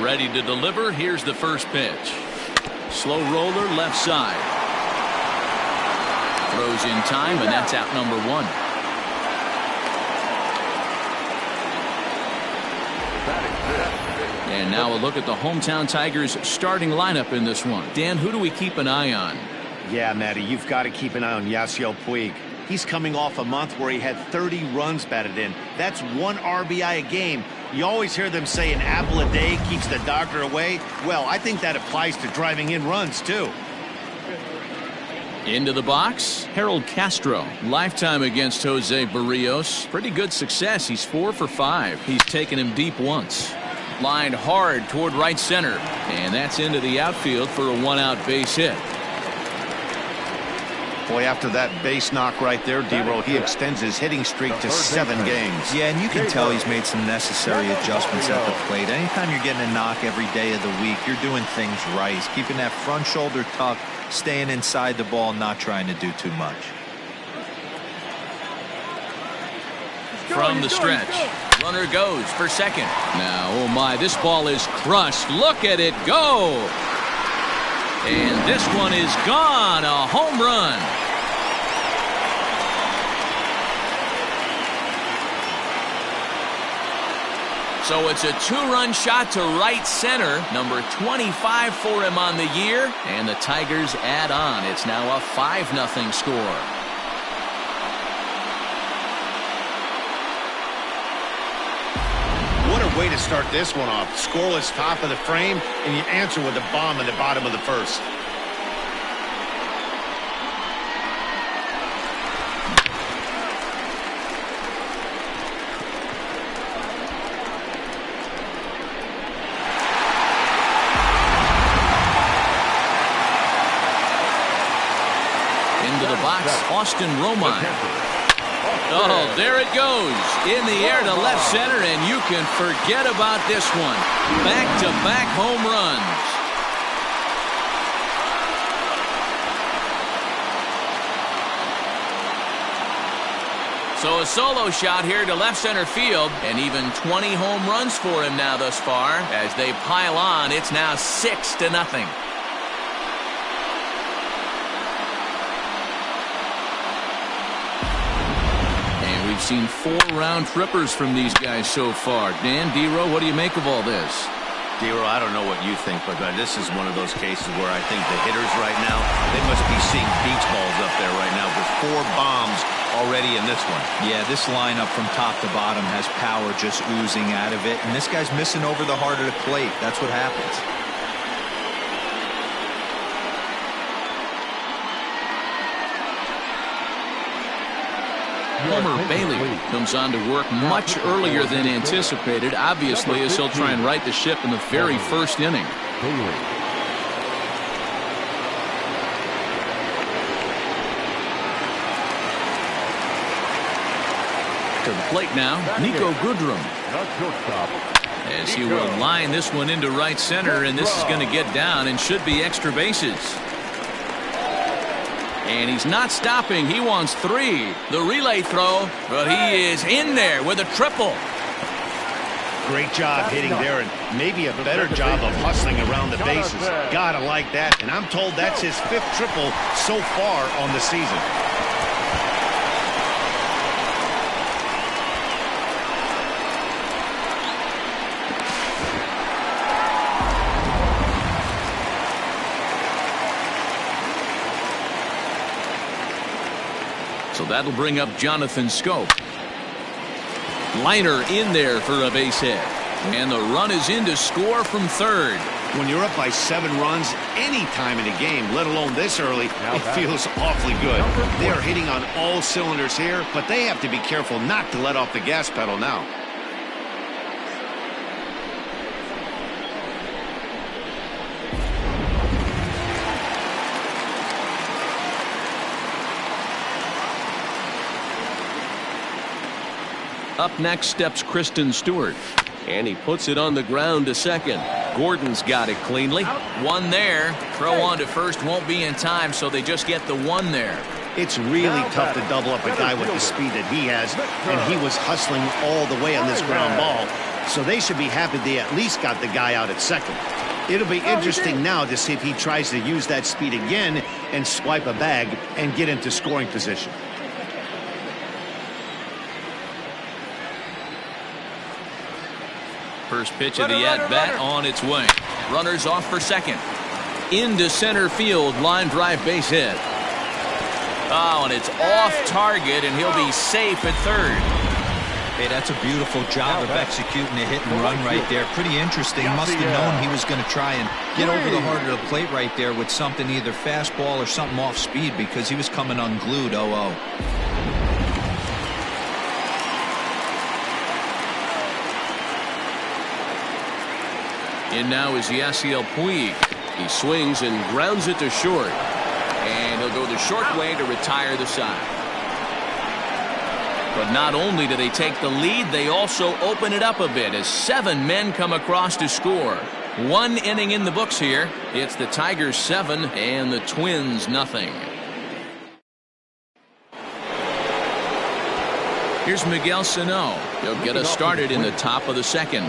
Ready to deliver. Here's the first pitch. Slow roller left side. Throws in time, and that's out number one. And now a look at the hometown Tigers starting lineup in this one. Dan, who do we keep an eye on? Yeah, Matty, you've got to keep an eye on Yasiel Puig. He's coming off a month where he had 30 runs batted in. That's 1 RBI a game. You always hear them say an apple a day keeps the doctor away. Well, I think that applies to driving in runs, too. Into the box, Harold Castro. Lifetime against Jose Barrios. Pretty good success. He's 4 for 5. He's taken him deep once. Lined hard toward right center. And that's into the outfield for a 1-out base hit. Boy, after that base knock right there, D-Roll, he extends his hitting streak to 7 games. Yeah, and you can tell he's made some necessary adjustments at the plate. Anytime you're getting a knock every day of the week, you're doing things right. He's keeping that front shoulder tucked, staying inside the ball, not trying to do too much. From the stretch, runner goes for second. Now, oh my, this ball is crushed. Look at it go. And this one is gone. A home run. So it's a 2-run shot to right center. Number 25 for him on the year. And the Tigers add on. It's now a 5-0 score. What a way to start this one off. Scoreless top of the frame, and you answer with a bomb in the bottom of the first. Into the box, Austin Romine. Oh, there it goes. In the air to left center, and you can forget about this one. Back-to-back home runs. So a solo shot here to left center field, and even 20 home runs for him now thus far. As they pile on, it's now 6-0. We've seen 4 round trippers from these guys so far. Dan, D-Row, what do you make of all this? D-Row, I don't know what you think, but this is one of those cases where I think the hitters right now, they must be seeing beach balls up there right now with 4 bombs already in this one. Yeah, this lineup from top to bottom has power just oozing out of it, and this guy's missing over the heart of the plate. That's what happens. Homer Bailey comes on to work much earlier than anticipated, obviously, as he'll try and right the ship in the very first inning. To the plate now, Nico Goodrum. As he will line this one into right center, and this is going to get down and should be extra bases. And he's not stopping. He wants 3. The relay throw, but he is in there with a triple. Great job hitting there, and maybe a better job of hustling around the bases. Gotta like that. And I'm told that's his 5th triple so far on the season. So that'll bring up Jonathan Schoop. Liner in there for a base hit. And the run is in to score from third. When you're up by 7 runs any time in a game, let alone this early, it feels awfully good. They are hitting on all cylinders here, but they have to be careful not to let off the gas pedal now. Up next steps Kristen Stewart. And he puts it on the ground to second. Gordon's got it cleanly. 1 there. Throw on to first won't be in time, so they just get the 1 there. It's really tough to double up a guy with the speed that he has, and he was hustling all the way on this ground ball. So they should be happy they at least got the guy out at second. It'll be interesting now to see if he tries to use that speed again and swipe a bag and get into scoring position. First pitch of the at-bat on its way. Runners off for second. Into center field, line drive base hit. Oh, and it's off target, and he'll be safe at third. Hey, that's a beautiful job of executing a hit and run right there. Pretty interesting. Must have known he was going to try and get over the heart of the plate right there with something, either fastball or something off speed, because he was coming unglued. 0-0. In now is Yasiel Puig. He swings and grounds it to short. And he'll go the short way to retire the side. But not only do they take the lead, they also open it up a bit as 7 men come across to score. 1 inning in the books here. It's the Tigers 7 and the Twins nothing. Here's Miguel Sano. He'll get us started in the top of the second.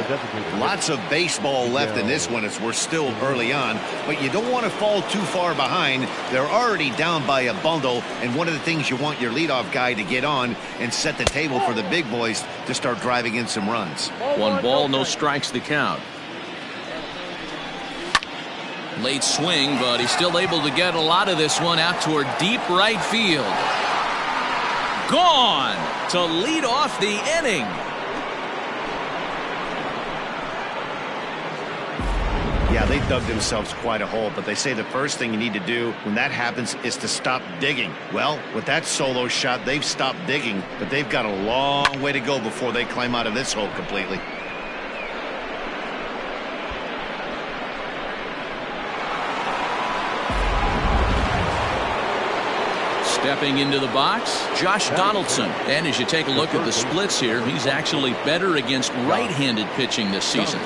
Lots of baseball left in this one as we're still early on, but you don't want to fall too far behind. They're already down by a bundle, and one of the things you want your leadoff guy to get on and set the table for the big boys to start driving in some runs. 1 ball, no strikes the count. Late swing, but he's still able to get a lot of this one out toward deep right field. Gone to lead off the inning. Yeah, they dug themselves quite a hole, but they say the first thing you need to do when that happens is to stop digging. Well, with that solo shot, they've stopped digging, but they've got a long way to go before they climb out of this hole completely. Stepping into the box, Josh Donaldson. And as you take a look at the splits here, he's actually better against right-handed pitching this season.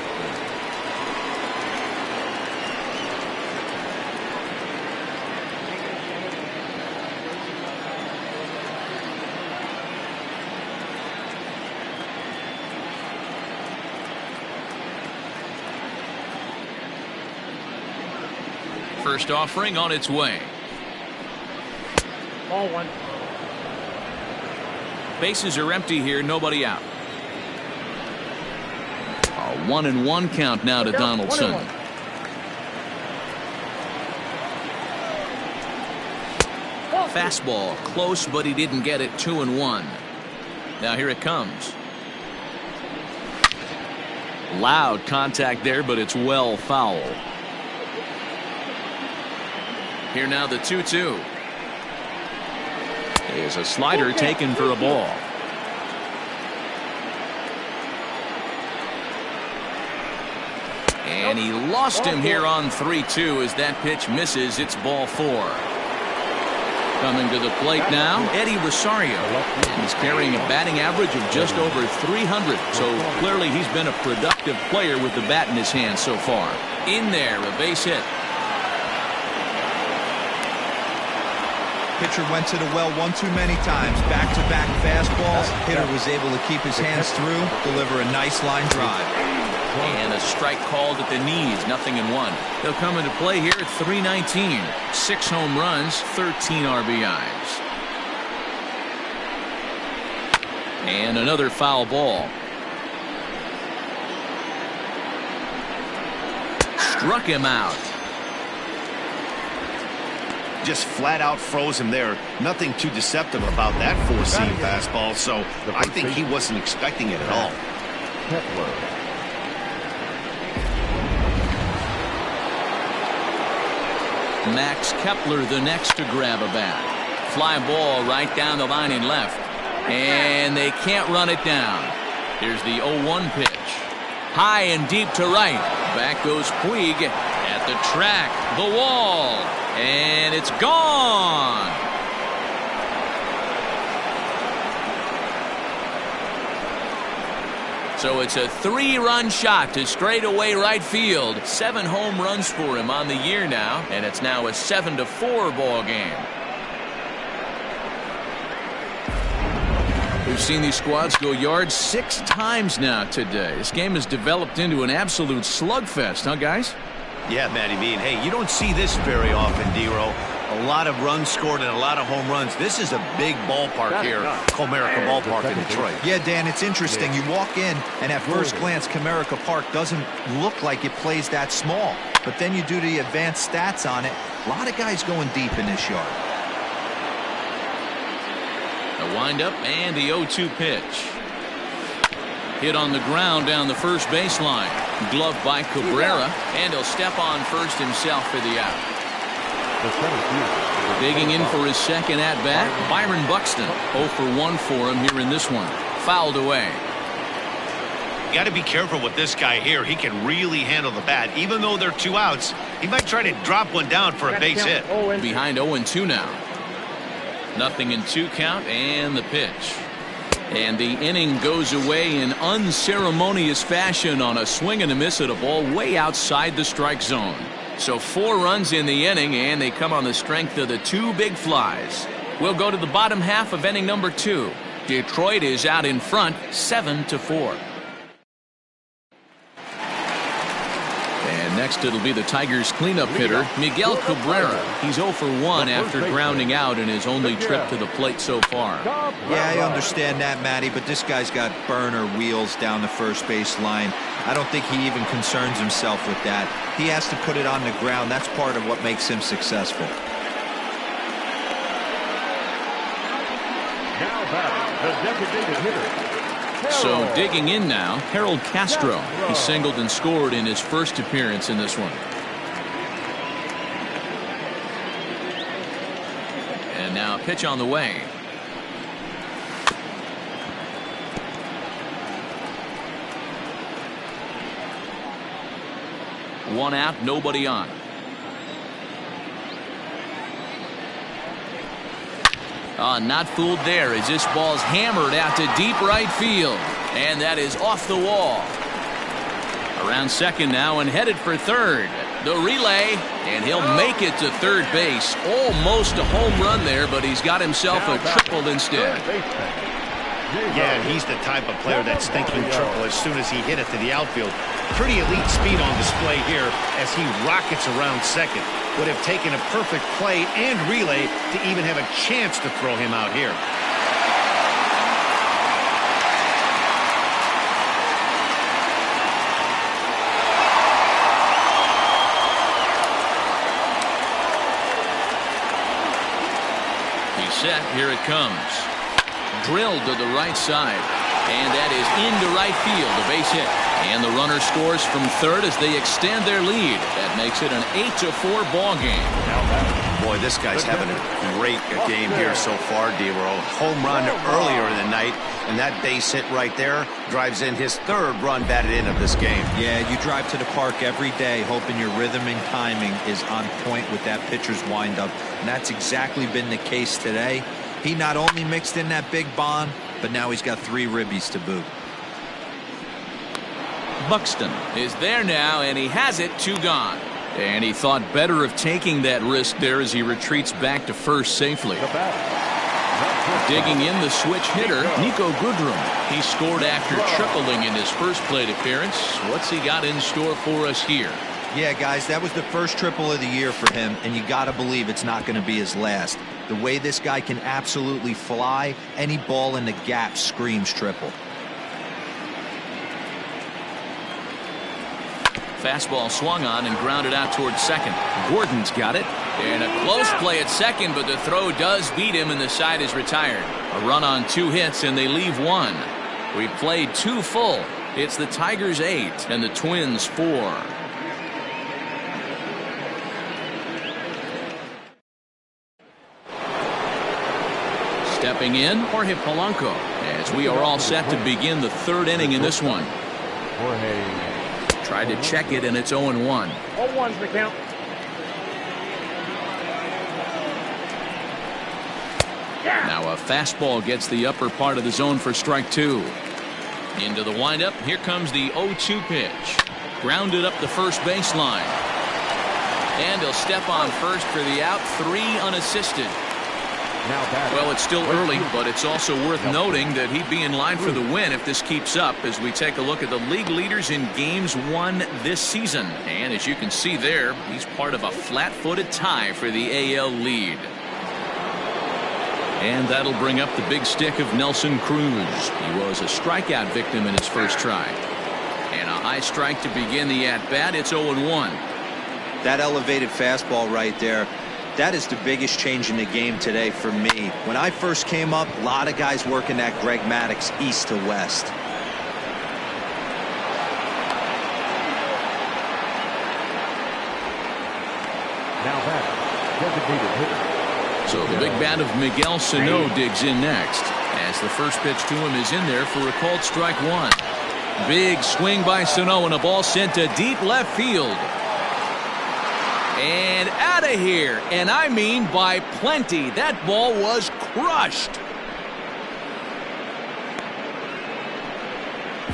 First offering on its way. Ball 1. Bases are empty here, nobody out. A 1-1 count now to Donaldson. Fastball close, but he didn't get it. 2-1. Now here it comes. Loud contact there, but it's well foul. Here now the 2-2. Is a slider taken for a ball. And he lost him here on 3-2 as that pitch misses. It's ball 4. Coming to the plate now, Eddie Rosario. He's carrying a batting average of just over 300. So clearly he's been a productive player with the bat in his hand so far. In there, a base hit. Pitcher went to the well one too many times. Back-to-back fastballs. Hitter was able to keep his hands through, deliver a nice line drive. And a strike called at the knees. 0-1. He'll come into play here at 319. 6 home runs, 13 RBIs. And another foul ball. Struck him out. Just flat out froze him there. Nothing too deceptive about that four-seam fastball, so I think he wasn't expecting it at all. Max Kepler the next to grab a bat. Fly ball right down the line in left. And they can't run it down. Here's the 0-1 pitch. High and deep to right. Back goes Puig at the track. The wall. And it's gone. So it's a 3-run shot to straightaway right field. 7 home runs for him on the year now, and it's now a 7-4 ball game. We've seen these squads go yards 6 times now today. This game has developed into an absolute slugfest, huh, guys? Yeah, Matty Bean. Hey, you don't see this very often, D-Row. A lot of runs scored and a lot of home runs. This is a big ballpark here, Comerica Ballpark in Detroit. Yeah, Dan, it's interesting. You walk in, and at first glance, Comerica Park doesn't look like it plays that small. But then you do the advanced stats on it. A lot of guys going deep in this yard. The windup and the 0-2 pitch. Hit on the ground down the first baseline. Gloved by Cabrera, and he'll step on first himself for the out. Digging in for his second at-bat, Byron Buxton. 0 for 1 for him here in this one. Fouled away. You got to be careful with this guy here. He can really handle the bat. Even though they're 2 outs, he might try to drop one down for a base hit. Behind 0-2 now. 0-2 count, and the pitch. And the inning goes away in unceremonious fashion on a swing and a miss at a ball way outside the strike zone. So 4 runs in the inning, and they come on the strength of the 2 big flies. We'll go to the bottom half of inning number 2. Detroit is out in front, 7-4. And next it'll be the Tigers cleanup hitter, Miguel Cabrera. He's 0 for 1 after grounding out in his only trip to the plate so far. Yeah, I understand that, Matty, but this guy's got burner wheels down the first base line. I don't think he even concerns himself with that. He has to put it on the ground. That's part of what makes him successful. Now batting, the designated hitter. So digging in now, Harold Castro. He singled and scored in his first appearance in this one. And now a pitch on the way. One out, nobody on. Not fooled there as this ball's hammered out to deep right field. And that is off the wall. Around second now and headed for third. The relay, and he'll make it to third base. Almost a home run there, but he's got himself a triple instead. Yeah, and he's the type of player that's thinking triple as soon as he hit it to the outfield. Pretty elite speed on display here as he rockets around second. Would have taken a perfect play and relay to even have a chance to throw him out here. He's set. Here it comes. Drilled to the right side. And that is into right field, a base hit. And the runner scores from third as they extend their lead. That makes it an 8-4 ball game. Boy, this guy's having a great game here so far, D-Row. Home run earlier in the night, and that base hit right there drives in his 3rd run batted in of this game. Yeah, you drive to the park every day hoping your rhythm and timing is on point with that pitcher's windup, and that's exactly been the case today. He not only mixed in that big bomb, but now he's got 3 ribbies to boot. Buxton is there now, and he has it, 2 gone. And he thought better of taking that risk there as he retreats back to first safely. Digging in the switch hitter, Nico Goodrum. He scored after tripling in his first plate appearance. What's he got in store for us here? Yeah, guys, that was the first triple of the year for him, and you got to believe it's not going to be his last. The way this guy can absolutely fly, any ball in the gap screams triple. Fastball swung on and grounded out towards second. Gordon's got it. And a close play at second, but the throw does beat him and the side is retired. A run on 2 hits and they leave 1. We've played 2 full. It's the Tigers 8 and the Twins 4. Stepping in, Jorge Polanco, as we are all set to begin the 3rd inning in this one. Tried to check it, and it's 0-1. 0-1's the count. Now a fastball gets the upper part of the zone for strike 2. Into the windup. Here comes the 0-2 pitch. Grounded up the first baseline. And he'll step on first for the out. 3 unassisted. Well, it's still early, but it's also worth noting that he'd be in line for the win if this keeps up as we take a look at the league leaders in games won this season. And as you can see there, he's part of a flat-footed tie for the AL lead. And that'll bring up the big stick of Nelson Cruz. He was a strikeout victim in his first try. And a high strike to begin the at-bat. It's 0-1. That elevated fastball right there, that is the biggest change in the game today for me. When I first came up, a lot of guys working that Greg Maddux east to west. Now back, designated hitter. So the big bat of Miguel Sano digs in next, as the first pitch to him is in there for a called strike one. Big swing by Sano and a ball sent to deep left field. And out of here, and I mean by plenty. That ball was crushed.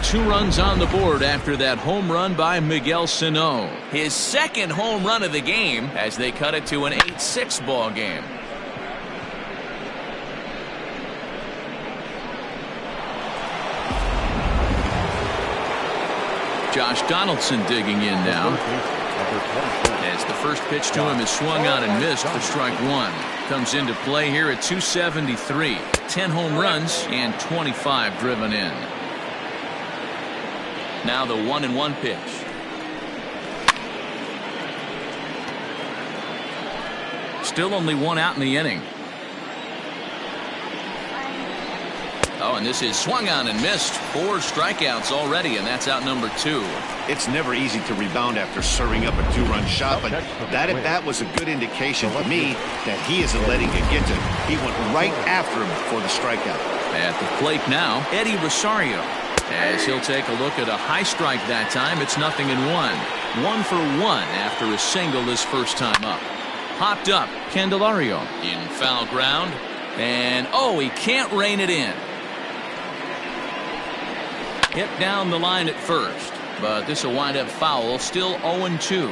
2 runs on the board after that home run by Miguel Sano. His second home run of the game as they cut it to an 8-6 ball game. Josh Donaldson digging in now. As the first pitch to him is swung on and missed for strike one. Comes into play here at 273. 10 home runs and 25 driven in. Now the 1-1 pitch. Still only 1 out in the inning. Oh, and this is swung on and missed. 4 strikeouts already, and that's out number 2. It's never easy to rebound after serving up a 2-run shot, but that at-bat was a good indication for me that he isn't letting it get to him. He went right after him for the strikeout. At the plate now, Eddie Rosario. As he'll take a look at a high strike that time, it's 0-1. 1 for 1 after a single his first time up. Popped up, Candelario in foul ground. And, oh, he can't rein it in. Hit down the line at first, but this will wind up foul. Still 0-2.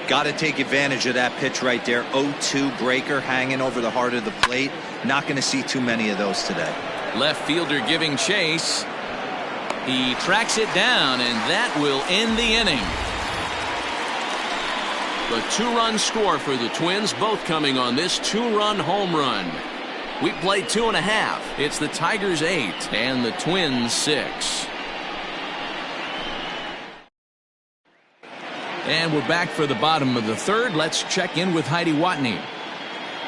Got to take advantage of that pitch right there. 0-2 breaker hanging over the heart of the plate. Not going to see too many of those today. Left fielder giving chase. He tracks it down, and that will end the inning. The 2-run score for the Twins, both coming on this 2-run home run. We played 2.5. It's the Tigers 8 and the Twins 6. And we're back for the bottom of the third. Let's check in with Heidi Watney.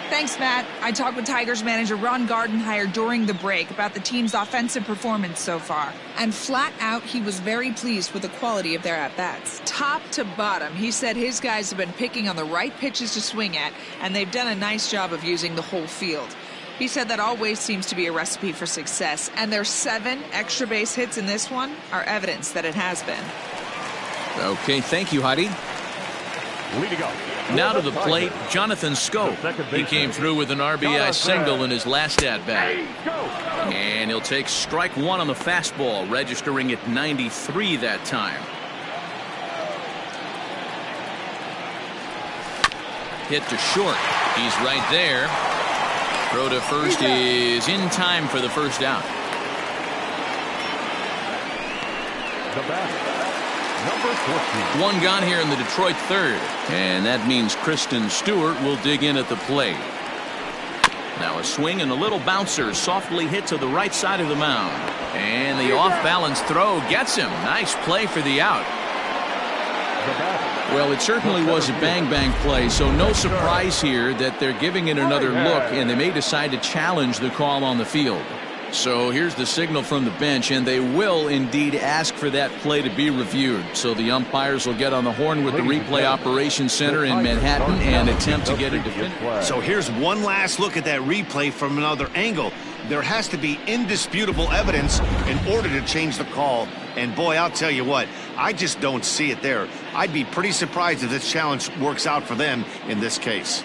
Thanks, Matt. I talked with Tigers manager Ron Gardenhire during the break about the team's offensive performance so far. And flat out, he was very pleased with the quality of their at-bats. Top to bottom, he said his guys have been picking on the right pitches to swing at, and they've done a nice job of using the whole field. He said that always seems to be a recipe for success, and their 7 extra base hits in this one are evidence that it has been. Okay, thank you, Heidi. Now to the plate, Jonathan Schoop. He came through with an RBI single in his last at-bat. And he'll take strike one on the fastball, registering at 93 that time. Hit to short. He's right there. Throw to first is in time for the first out. The batter, number 14. One gone here in the Detroit third. And that means Kristen Stewart will dig in at the plate. Now a swing and a little bouncer softly hit to the right side of the mound. And the off-balance throw gets him. Nice play for the out. Well, it certainly was a bang-bang play, so no surprise here that they're giving it another look, and they may decide to challenge the call on the field. So here's the signal from the bench, and they will indeed ask for that play to be reviewed. So the umpires will get on the horn with the replay operations center in Manhattan and attempt to get it definitive. So here's one last look at that replay from another angle. There has to be indisputable evidence in order to change the call. And boy, I'll tell you what, I just don't see it there. I'd be pretty surprised if this challenge works out for them in this case.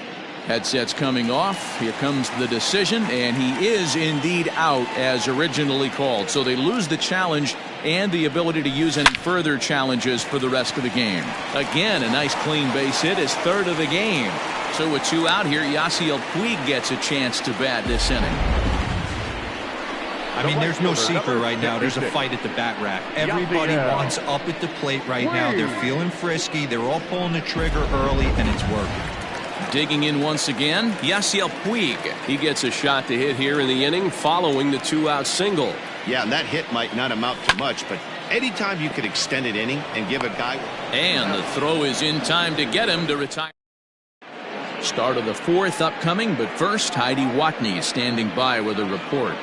Headsets coming off. Here comes the decision, and he is indeed out as originally called. So they lose the challenge and the ability to use any further challenges for the rest of the game. Again, a nice clean base hit, his third of the game. So with 2 out here, Yasiel Puig gets a chance to bat this inning. I mean, there's no secret right now. There's a fight at the bat rack. Everybody wants up at the plate right now. They're feeling frisky. They're all pulling the trigger early, and it's working. Digging in once again, Yasiel Puig. He gets a shot to hit here in the inning following the 2-out single. Yeah, and that hit might not amount to much, but anytime you could extend an inning and give a guy... And the throw is in time to get him to retire. Start of the 4th upcoming, but first, Heidi Watney standing by with a report.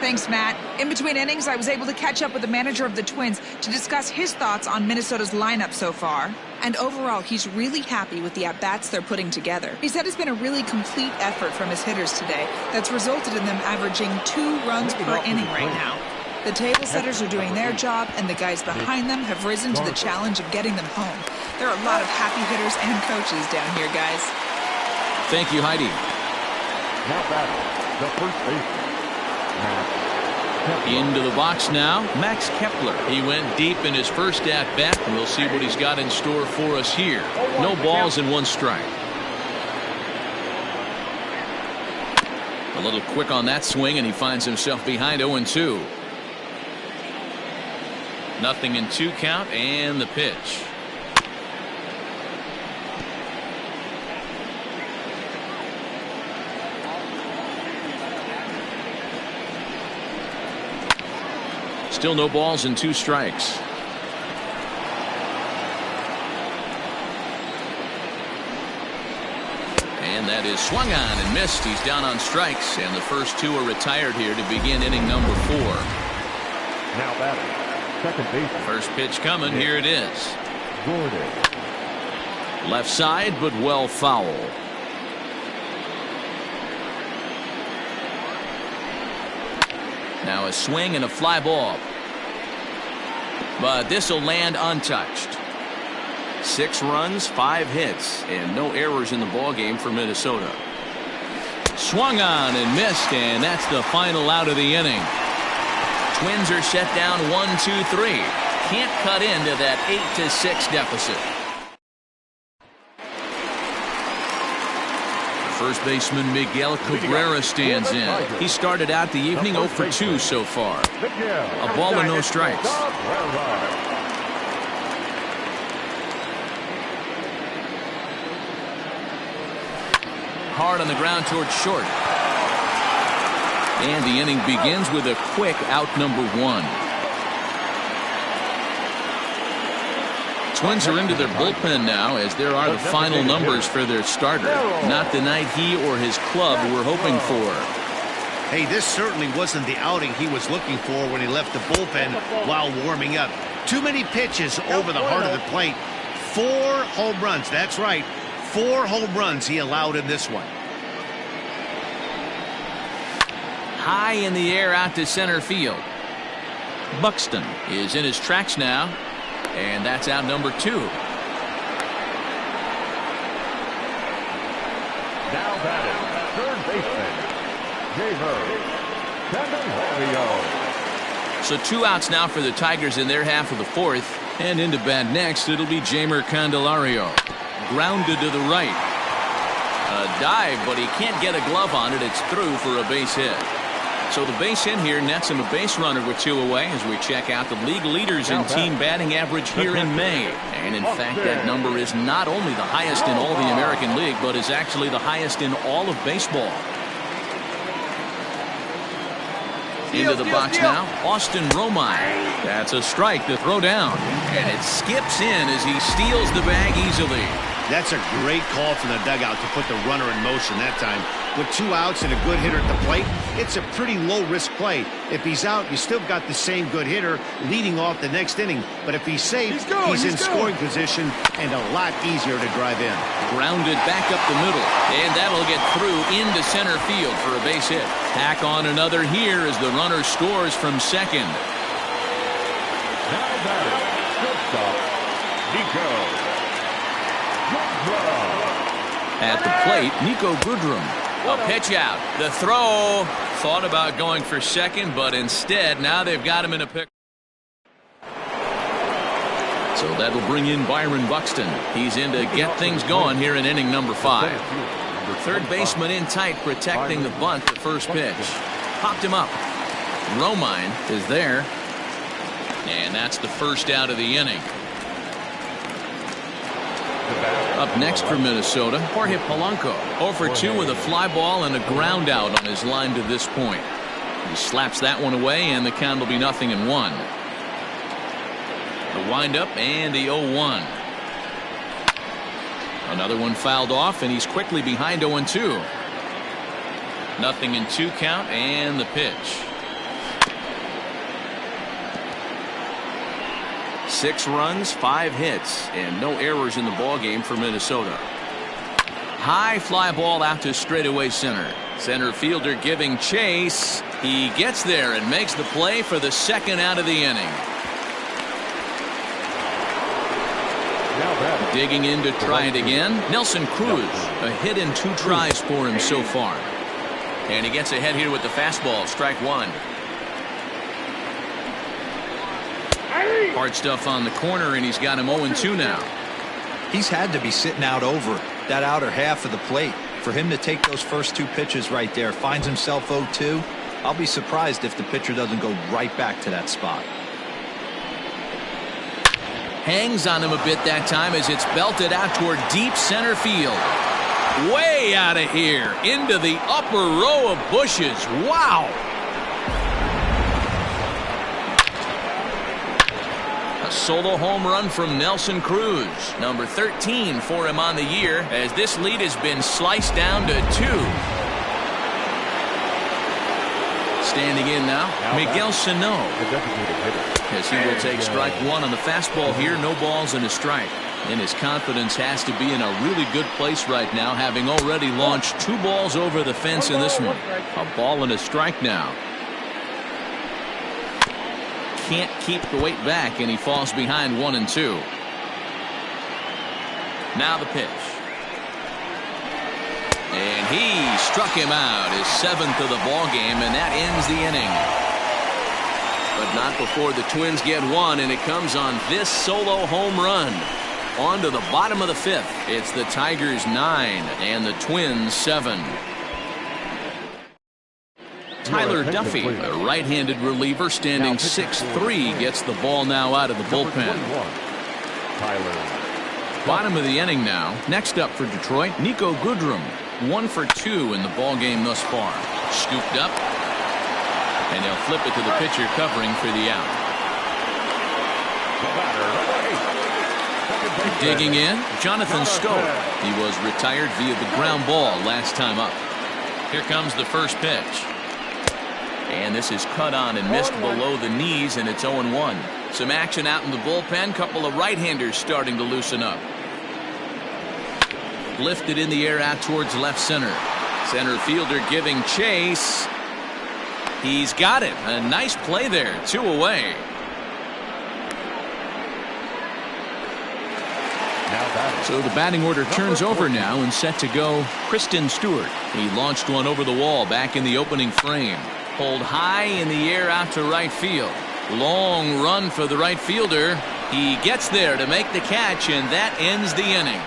Thanks, Matt. In between innings, I was able to catch up with the manager of the Twins to discuss his thoughts on Minnesota's lineup so far. And overall, he's really happy with the at-bats they're putting together. He said it's been a really complete effort from his hitters today that's resulted in them averaging 2 runs per inning right now. The table setters are doing their job, and the guys behind them have risen to the challenge of getting them home. There are a lot of happy hitters and coaches down here, guys. Thank you, Heidi. Now batting, the first baseman, Into the box now, Max Kepler. He went deep in his first at-bat, and we'll see what he's got in store for us here. No balls and 1 strike. A little quick on that swing, and he finds himself behind 0-2. Nothing in 2 count, and the pitch. Still no balls and 2 strikes. And that is swung on and missed. He's down on strikes, and the first 2 are retired here to begin inning number 4. now batting, second baseman. First pitch coming. Here it is. Gordon. Left side, but well foul. Now a swing and a fly ball. But this will land untouched. 6 runs, 5 hits, and no errors in the ballgame for Minnesota. Swung on and missed, and that's the final out of the inning. Twins are set down 1-2-3. Can't cut into that 8-6 deficit. First baseman Miguel Cabrera stands in. He started out the evening 0 for 2 so far. A ball and no strikes. Hard on the ground towards short. And the inning begins with a quick out number 1. Twins are into their bullpen now, as there are the final numbers for their starter. Not the night he or his club were hoping for. Hey, this certainly wasn't the outing he was looking for when he left the bullpen while warming up. Too many pitches over the heart of the plate. 4 home runs. That's right. 4 home runs he allowed in this one. High in the air out to center field. Buxton is in his tracks now. And that's out number 2. Now batting, third baseman, Jeimer Candelario. So 2 outs now for the Tigers in their half of the 4th. And into bat next, it'll be Jeimer Candelario. Grounded to the right. A dive, but he can't get a glove on it. It's through for a base hit. So the base hit here nets him a base runner with 2 away as we check out the league leaders in team batting average here in May. And in fact, that number is not only the highest in all the American League, but is actually the highest in all of baseball. Into the box now, Austin Romine. That's a strike to throw down. And it skips in as he steals the bag easily. That's a great call from the dugout to put the runner in motion that time. With 2 outs and a good hitter at the plate, it's a pretty low-risk play. If he's out, you still got the same good hitter leading off the next inning. But if he's safe, he's in scoring position and a lot easier to drive in. Grounded back up the middle, and that'll get through into center field for a base hit. Tack on another here as the runner scores from second. Now batting, shortstop, Nico. At the plate, Niko Goodrum. A pitch out. The throw. Thought about going for second, but instead, now they've got him in a pick. So that'll bring in Byron Buxton. He's in to get things going here in inning number 5. Third baseman in tight, protecting the bunt, the first pitch. Popped him up. Romine is there. And that's the first out of the inning. Up next for Minnesota, Jorge Polanco. 0 for 2 with a fly ball and a ground out on his line to this point. He slaps that one away, and the count will be 0-1. The windup and the 0-1. Another one fouled off, and he's quickly behind 0-2. 0-2 count, and the pitch. 6 runs, 5 hits, and no errors in the ballgame for Minnesota. High fly ball out to straightaway center. Center fielder giving chase. He gets there and makes the play for the second out of the inning. Digging in to try it again, Nelson Cruz. A hit in 2 tries for him so far. And he gets ahead here with the fastball, strike 1. Hard stuff on the corner, and he's got him 0-2 now. He's had to be sitting out over that outer half of the plate. For him to take those first 2 pitches right there, finds himself 0-2. I'll be surprised if the pitcher doesn't go right back to that spot. Hangs on him a bit that time as it's belted out toward deep center field. Way out of here into the upper row of bushes. Wow. A solo home run from Nelson Cruz. Number 13 for him on the year, as this lead has been sliced down to 2. Standing in now, Miguel Sano, as he will take strike 1 on the fastball here. No balls and a strike. And his confidence has to be in a really good place right now, having already launched 2 balls over the fence in this one. A ball and a strike now. Can't keep the weight back, and he falls behind 1-2. Now the pitch. And he struck him out, his 7th of the ball game, and that ends the inning. But not before the Twins get one, and it comes on this solo home run. On to the bottom of the 5th. It's the Tigers 9 and the Twins 7. Tyler Duffy, a right-handed reliever, standing 6'3", gets the ball now out of the bullpen. Bottom of the inning now. Next up for Detroit, Niko Goodrum. 1 for 2 in the ball game thus far. Scooped up, and they'll flip it to the pitcher covering for the out. Digging in, Jonathan Schoop. He was retired via the ground ball last time up. Here comes the first pitch. And this is cut on and missed below the knees, and it's 0-1. Some action out in the bullpen. Couple of right-handers starting to loosen up. Lifted in the air out towards left center. Center fielder giving chase. He's got it. A nice play there. 2 away. So the batting order turns over now, and set to go Kristen Stewart. He launched one over the wall back in the opening frame. Pulled high in the air out to right field. Long run for the right fielder. He gets there to make the catch, and that ends the inning.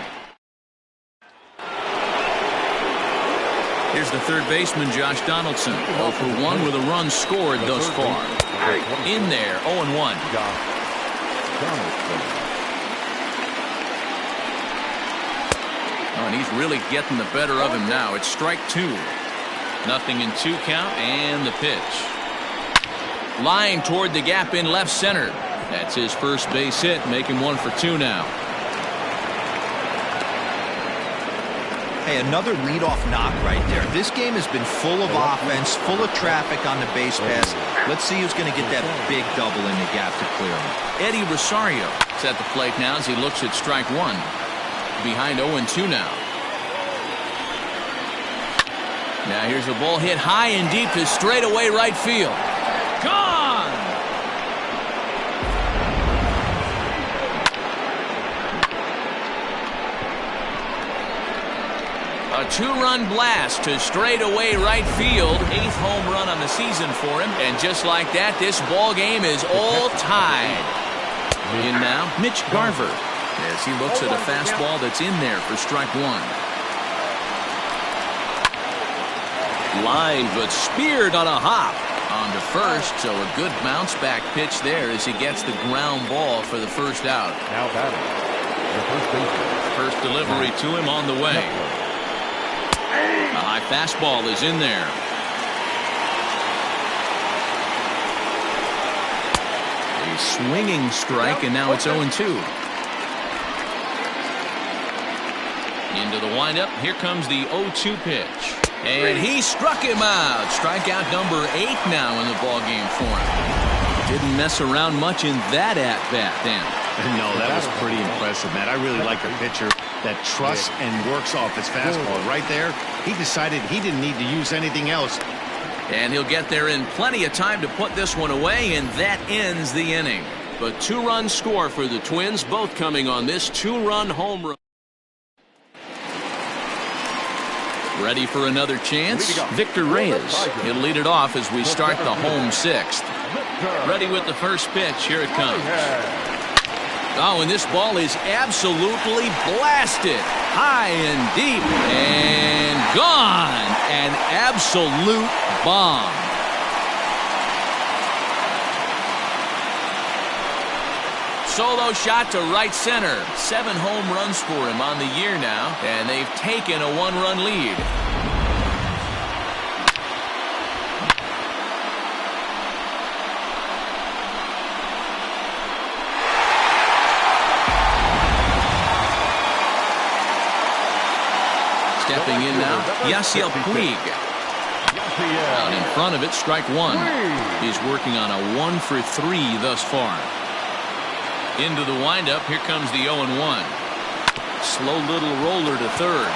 Here's the third baseman, Josh Donaldson. 0 for 1 with a run scored thus far. In there, 0-1. Oh, and he's really getting the better of him now. It's strike 2. 0-2 count, and the pitch. Line toward the gap in left center. That's his first base hit, making 1 for 2 now. Hey, another leadoff knock right there. This game has been full of offense, full of traffic on the base pass. Let's see who's going to get that big double in the gap to clear him. Eddie Rosario is at the plate now as he looks at strike 1. Behind 0-2 now. Now here's a ball hit high and deep to straightaway right field. Gone! A two-run blast to straightaway right field. 8th home run on the season for him. And just like that, this ball game is all tied. In now, Mitch Garver, as he looks at a fastball that's in there for strike one. Lined but speared on a hop. On to first, so a good bounce back pitch there as he gets the ground ball for the first out. Now batting, the first baseman. First delivery to him on the way. A high fastball is in there. A swinging strike, and now it's 0-2. Into the windup. Here comes the 0-2 pitch. And he struck him out. Strikeout number 8 now in the ballgame for him. Didn't mess around much in that at-bat then. No, that was pretty impressive, man. I really like a pitcher that trusts and works off his fastball. Right there, he decided he didn't need to use anything else. And he'll get there in plenty of time to put this one away, and that ends the inning. But 2-run score for the Twins, both coming on this 2-run home run. Ready for another chance? Victor Reyes. He'll lead it off as we start the home 6th. Ready with the first pitch. Here it comes. Oh, and this ball is absolutely blasted. High and deep and gone. An absolute bomb. Solo shot to right center. 7 home runs for him on the year now, and they've taken a 1-run lead. Stepping in now, Yasiel Puig. Out in front of it, strike 1. He's working on a 1 for 3 thus far. Into the windup, here comes the 0-1. Slow little roller to third.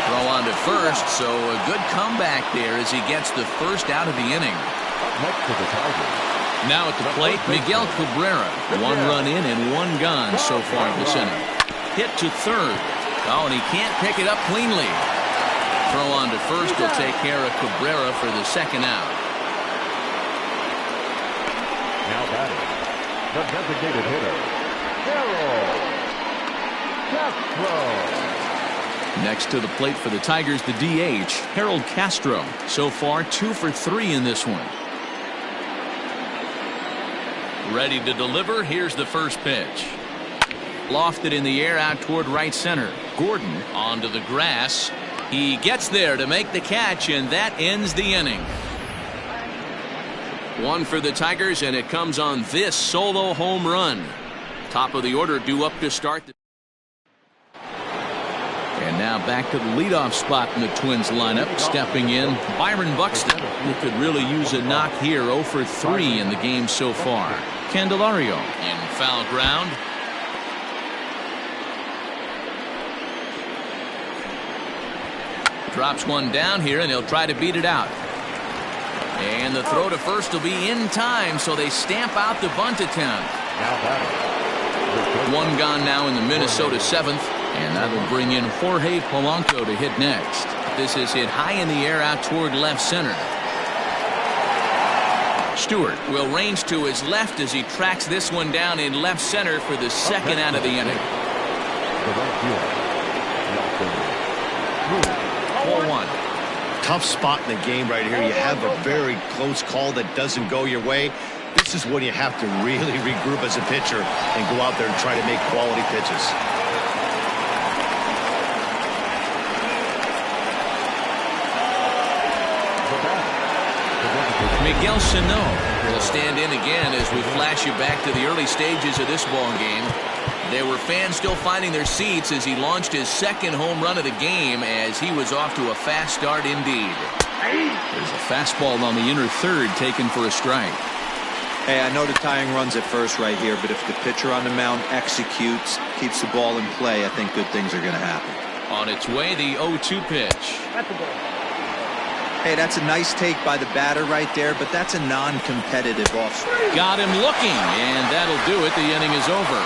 Throw on to first, so a good comeback there as he gets the first out of the inning. Now at the plate, Miguel Cabrera. 1 run in and 1 gone so far this inning. Hit to third. Oh, and he can't pick it up cleanly. Throw on to first will take care of Cabrera for the second out. Now batting, the designated hitter, Harold Castro. Next to the plate for the Tigers, the DH, Harold Castro. So far, 2 for 3 in this one. Ready to deliver. Here's the first pitch. Lofted in the air out toward right center. Gordon onto the grass. He gets there to make the catch, and that ends the inning. 1 for the Tigers, and it comes on this solo home run. Top of the order due up to start. And now back to the leadoff spot in the Twins lineup. Stepping in, Byron Buxton, who could really use a knock here. 0 for 3 in the game so far. Candelario in foul ground. Drops one down here, and he'll try to beat it out. And the throw to first will be in time, so they stamp out the bunt attempt. 1 gone now in the Minnesota 7th, and that'll bring in Jorge Polanco to hit next. This is hit high in the air out toward left center. Stewart will range to his left as he tracks this one down in left center for the second out of the inning. 4-1. Tough spot in the game right here. You have a very close call that doesn't go your way. This is when you have to really regroup as a pitcher and go out there and try to make quality pitches. Miguel Sano will stand in again as we flash you back to the early stages of this ball game. There were fans still finding their seats as he launched his second home run of the game as he was off to a fast start indeed. There's a fastball on the inner third taken for a strike. Hey, I know the tying runs at first right here, but if the pitcher on the mound executes, keeps the ball in play, I think good things are going to happen. On its way, the 0-2 pitch. Hey, that's a nice take by the batter right there, but that's a non-competitive off swing. Got him looking, and that'll do it. The inning is over.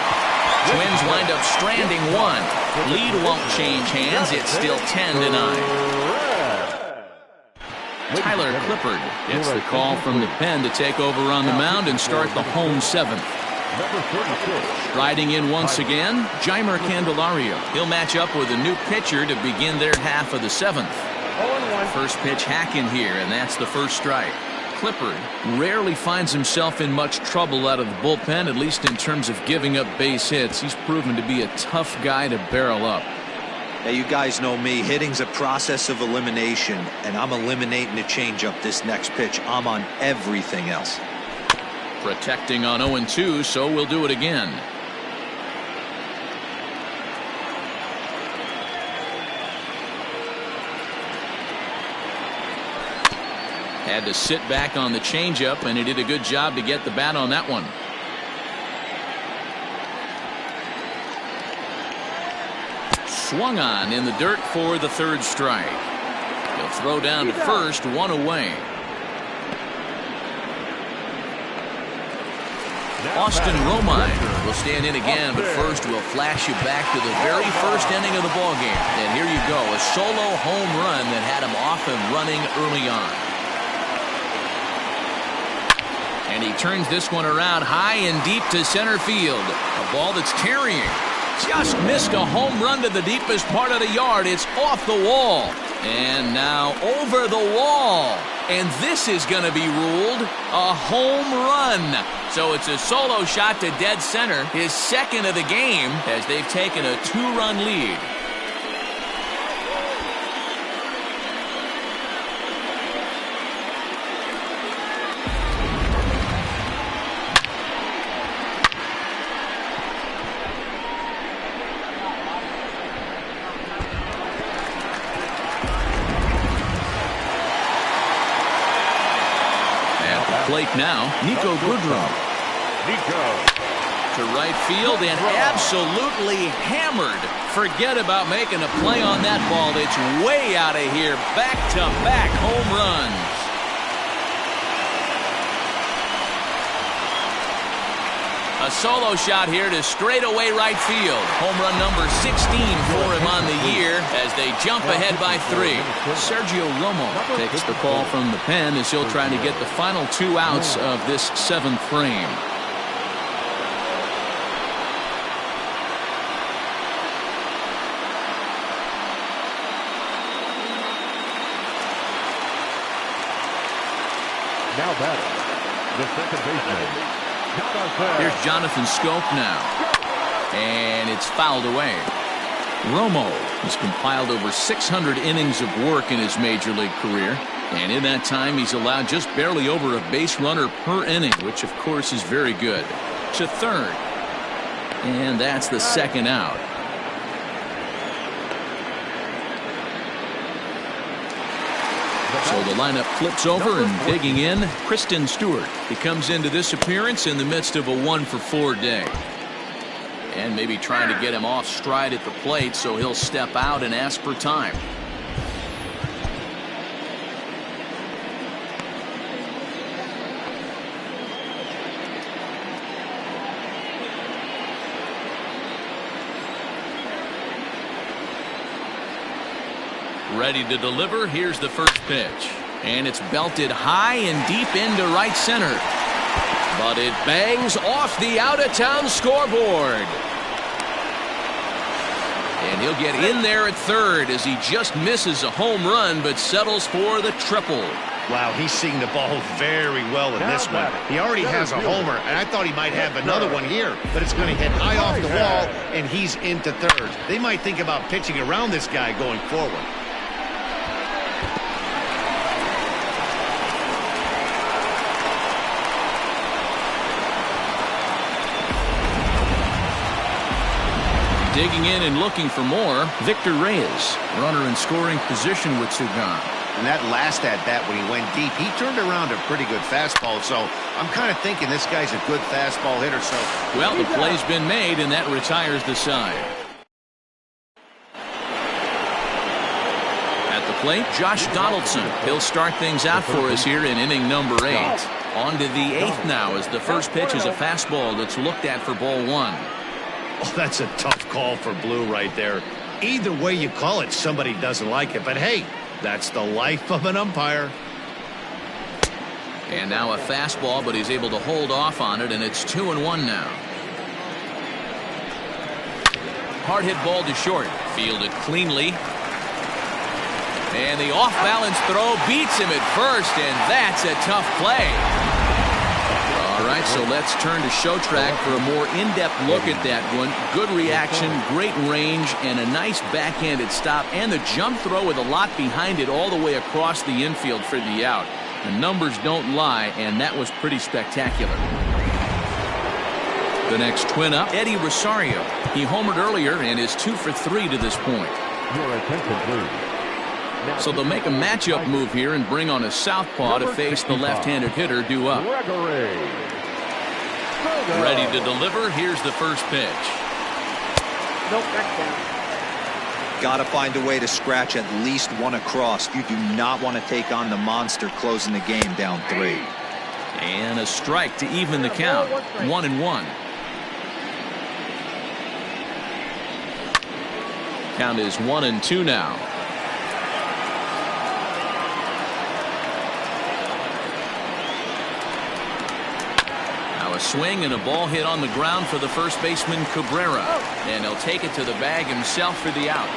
Twins wind up stranding one. Lead won't change hands. It's still 10-9. Tyler Clippard gets the call from the pen to take over on the mound and start the home seventh. Riding in once again, Jeimer Candelario. He'll match up with a new pitcher to begin their half of the seventh. First pitch hack in here, and that's the first strike. Clippard rarely finds himself in much trouble out of the bullpen, at least in terms of giving up base hits. He's proven to be a tough guy to barrel up. Hey, you guys know me. Hitting's a process of elimination, and I'm eliminating the changeup this next pitch. I'm on everything else. Protecting on 0-2, so we'll do it again. Had to sit back on the changeup, and he did a good job to get the bat on that one. Swung on in the dirt for the third strike. He'll throw down to first, one away. Austin Romine will stand in again, but first we'll flash you back to the very first inning of the ballgame. And here you go, a solo home run that had him off and running early on. And he turns this one around high and deep to center field. A ball that's carrying. Just missed a home run to the deepest part of the yard. It's off the wall. And now over the wall. And this is going to be ruled a home run. So it's a solo shot to dead center, his second of the game, as they've taken a 2-run lead. Plate now, Niko Goodrum. To right field and absolutely hammered. Forget about making a play on that ball. It's way out of here. Back-to-back home runs. A solo shot here to straightaway right field. Home run number 16 for him on the year as they jump ahead by 3. Sergio Romo takes the call from the pen as he'll try to get the final 2 outs of this 7th frame. Now batting, the second baseman. Here's Jonathan Schoop now. And it's fouled away. Romo has compiled over 600 innings of work in his major league career. And in that time, he's allowed just barely over a base runner per inning, which, of course, is very good. To third. And that's the second out. So the lineup flips over and digging in, Kristen Stewart. He comes into this appearance in the midst of a 1-for-4 day. And maybe trying to get him off stride at the plate, so he'll step out and ask for time. Ready to deliver. Here's the first pitch. And it's belted high and deep into right center. But it bangs off the out-of-town scoreboard. And he'll get in there at third as he just misses a home run but settles for the triple. Wow, he's seeing the ball very well in this one. He already has a homer, and I thought he might have another one here, but it's going to hit high off the wall, and he's into third. They might think about pitching around this guy going forward. Digging in and looking for more, Victor Reyes, runner in scoring position with two gone. And that last at-bat when he went deep, he turned around a pretty good fastball. So I'm kind of thinking this guy's a good fastball hitter. So well, the play's been made, and that retires the side. At the plate, Josh Donaldson. He'll start things out for us here in inning number 8. On to the 8th now as the first pitch is a fastball that's looked at for ball 1. Oh, that's a tough call for Blue right there. Either way you call it, somebody doesn't like it. But hey, that's the life of an umpire. And now a fastball, but he's able to hold off on it, and it's 2-1 now. Hard hit ball to short. Fielded cleanly. And the off-balance throw beats him at first, and that's a tough play. All right, so let's turn to Show Track for a more in-depth look at that one. Good reaction, great range, and a nice backhanded stop, and the jump throw with a lot behind it all the way across the infield for the out. The numbers don't lie, and that was pretty spectacular. The next twin up, Eddie Rosario. He homered earlier and is 2 for 3 to this point. Your attention, please. So they'll make a matchup move here and bring on a southpaw to face the left-handed hitter due up. Gregory. Ready to deliver. Here's the first pitch. Nope, that's down. Got to find a way to scratch at least one across. You do not want to take on the monster closing the game down 3. And a strike to even the count. 1-1. Count is 1-2 now. Now a swing and a ball hit on the ground for the first baseman Cabrera. And he'll take it to the bag himself for the out.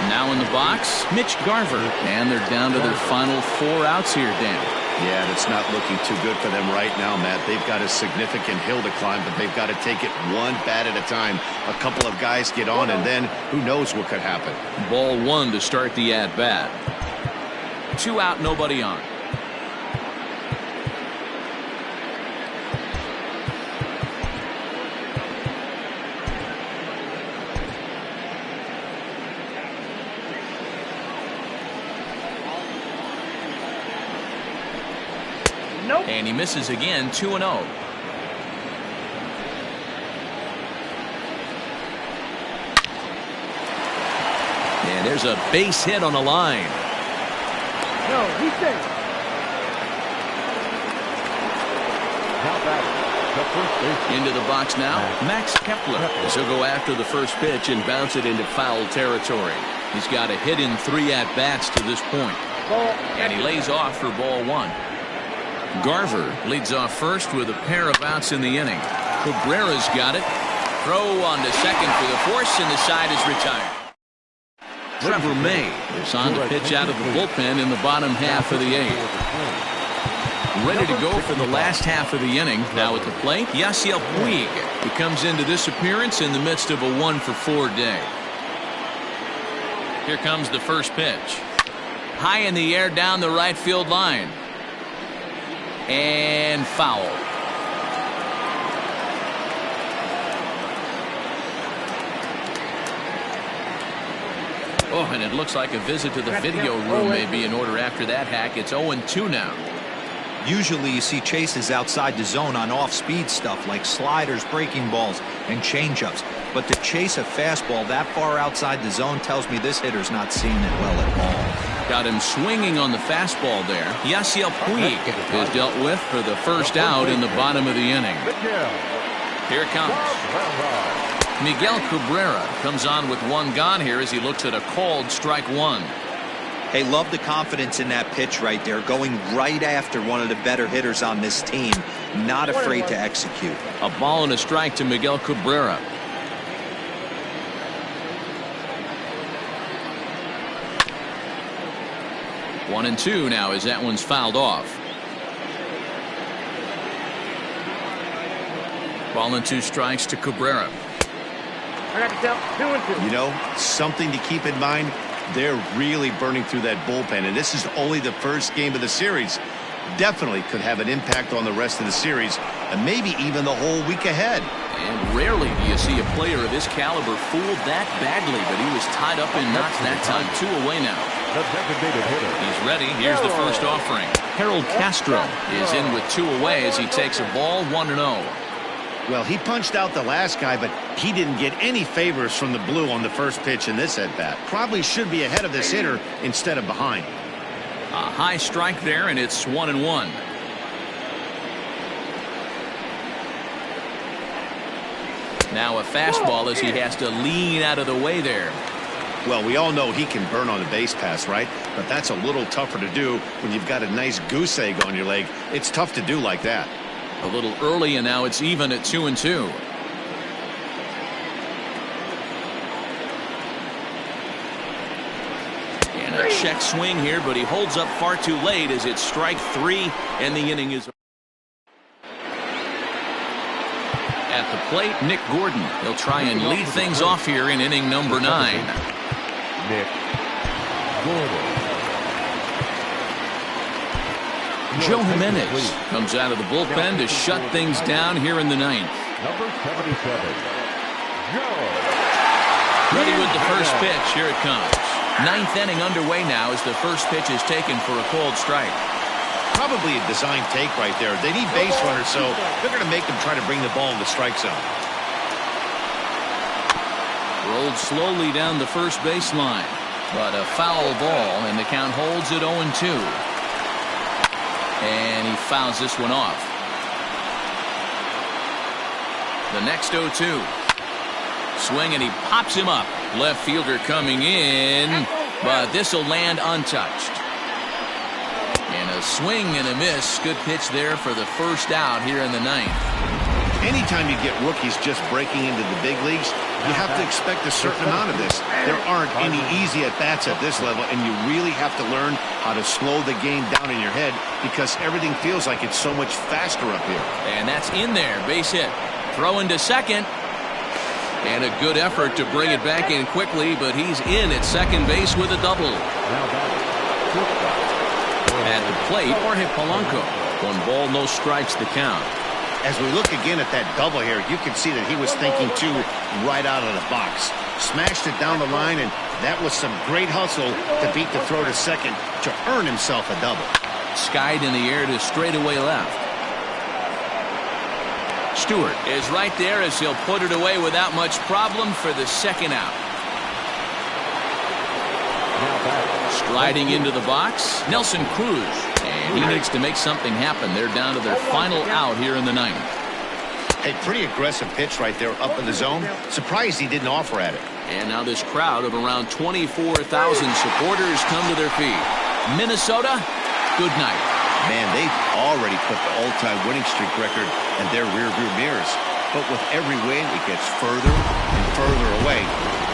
Now in the box, Mitch Garver. And they're down to their final 4 outs here, Dan. Yeah, that's not looking too good for them right now, Matt. They've got a significant hill to climb, but they've got to take it one bat at a time. A couple of guys get on, and then who knows what could happen. Ball 1 to start the at-bat. 2 out, nobody on. And he misses again, 2-0. And there's a base hit on the line. No, he's safe. Into the box now, Max Kepler, as he'll go after the first pitch and bounce it into foul territory. He's got a hit in 3 at-bats to this point. And he lays off for ball 1. Garver leads off first with a pair of outs in the inning. Cabrera's got it. Throw on to second for the force, and the side is retired. Trevor May is on to pitch out of the bullpen in the bottom half of the 8th. Ready to go for the last half of the inning. Now at the plate, Yasiel Puig. He comes into this appearance in the midst of a 1-for-4 day. Here comes the first pitch. High in the air down the right field line. And foul. Oh, and it looks like a visit to the video room may be in order after that hack. It's 0-2 now. Usually you see chases outside the zone on off-speed stuff like sliders, breaking balls, and changeups. But to chase a fastball that far outside the zone tells me this hitter's not seeing it well at all. Got him swinging on the fastball there. Yasiel Puig is dealt with for the first out in the bottom of the inning. Here it comes. Miguel Cabrera comes on with 1 gone here as he looks at a called strike 1. Hey, love the confidence in that pitch right there, going right after one of the better hitters on this team, not afraid to execute. A ball and a strike to Miguel Cabrera. One and 2 now as that one's fouled off. Ball and 2 strikes to Cabrera. I got to tell 2-2. You know, something to keep in mind, they're really burning through that bullpen, and this is only the first game of the series. Definitely could have an impact on the rest of the series, and maybe even the whole week ahead. And rarely do you see a player of his caliber fooled that badly, but he was tied up in knots that time. 2 away now. The designated hitter. He's ready. Here's the first offering. Harold Castro is in with 2 away as he takes a ball, 1-0. Well, he punched out the last guy, but he didn't get any favors from the Blue on the first pitch in this at-bat. Probably should be ahead of this hitter instead of behind. A high strike there, and it's 1-1. Now a fastball as he has to lean out of the way there. Well, we all know he can burn on a base pass, right? But that's a little tougher to do when you've got a nice goose egg on your leg. It's tough to do like that. A little early, and now it's even at 2-2. And a check swing here, but he holds up far too late as it's strike 3, and the inning is. At the plate, Nick Gordon. He'll try and lead things off here in inning number 9. Nick Gordon. Joe Jimenez comes out of the bullpen to shut things down here in the 9th. Number 77. Joe. Ready with the first pitch. Here it comes. 9th inning underway now as the first pitch is taken for a called strike. Probably a design take right there. They need base runners, so they're going to make them try to bring the ball in the strike zone. Rolled slowly down the first baseline, but a foul ball, and the count holds at 0-2. And he fouls this one off. The next 0-2. Swing, and he pops him up. Left fielder coming in, but this will land untouched. And a swing and a miss. Good pitch there for the first out here in the 9th. Anytime you get rookies just breaking into the big leagues, you have to expect a certain amount of this. There aren't any easy at-bats at this level, and you really have to learn how to slow the game down in your head because everything feels like it's so much faster up here. And that's in there. Base hit. Throw into second. And a good effort to bring it back in quickly, but he's in at second base with a double. At the plate, Jorge Polanco. 1 ball, no strikes the count. As we look again at that double here, you can see that he was thinking, too, right out of the box. Smashed it down the line, and that was some great hustle to beat the throw to second to earn himself a double. Skied in the air to straightaway left. Stewart is right there as he'll put it away without much problem for the second out. Striding into the box, Nelson Cruz. And he needs to make something happen. They're down to their final out here in the 9th. A pretty aggressive pitch right there up in the zone. Surprised he didn't offer at it. And now this crowd of around 24,000 supporters come to their feet. Minnesota, good night. Man, they've already put the all-time winning streak record in their rearview mirrors. But with every win, it gets further and further away.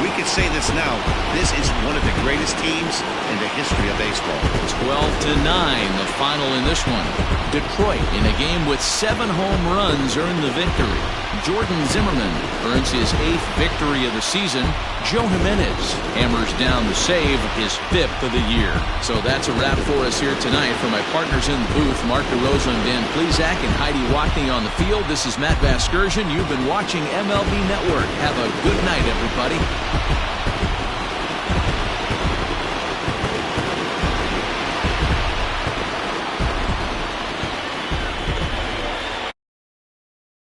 We could say this now. This is one of the greatest teams in the history of baseball. 12-9, the final in this one. Detroit, in a game with 7 home runs, earned the victory. Jordan Zimmerman earns his 8th victory of the season. Joe Jimenez hammers down the save, his 5th of the year. So that's a wrap for us here tonight. For my partners in the booth, Mark DeRosa and Dan Plesac and Heidi Watney on the field, this is Matt Vasgersian. You've been watching MLB Network. Have a good night, everybody.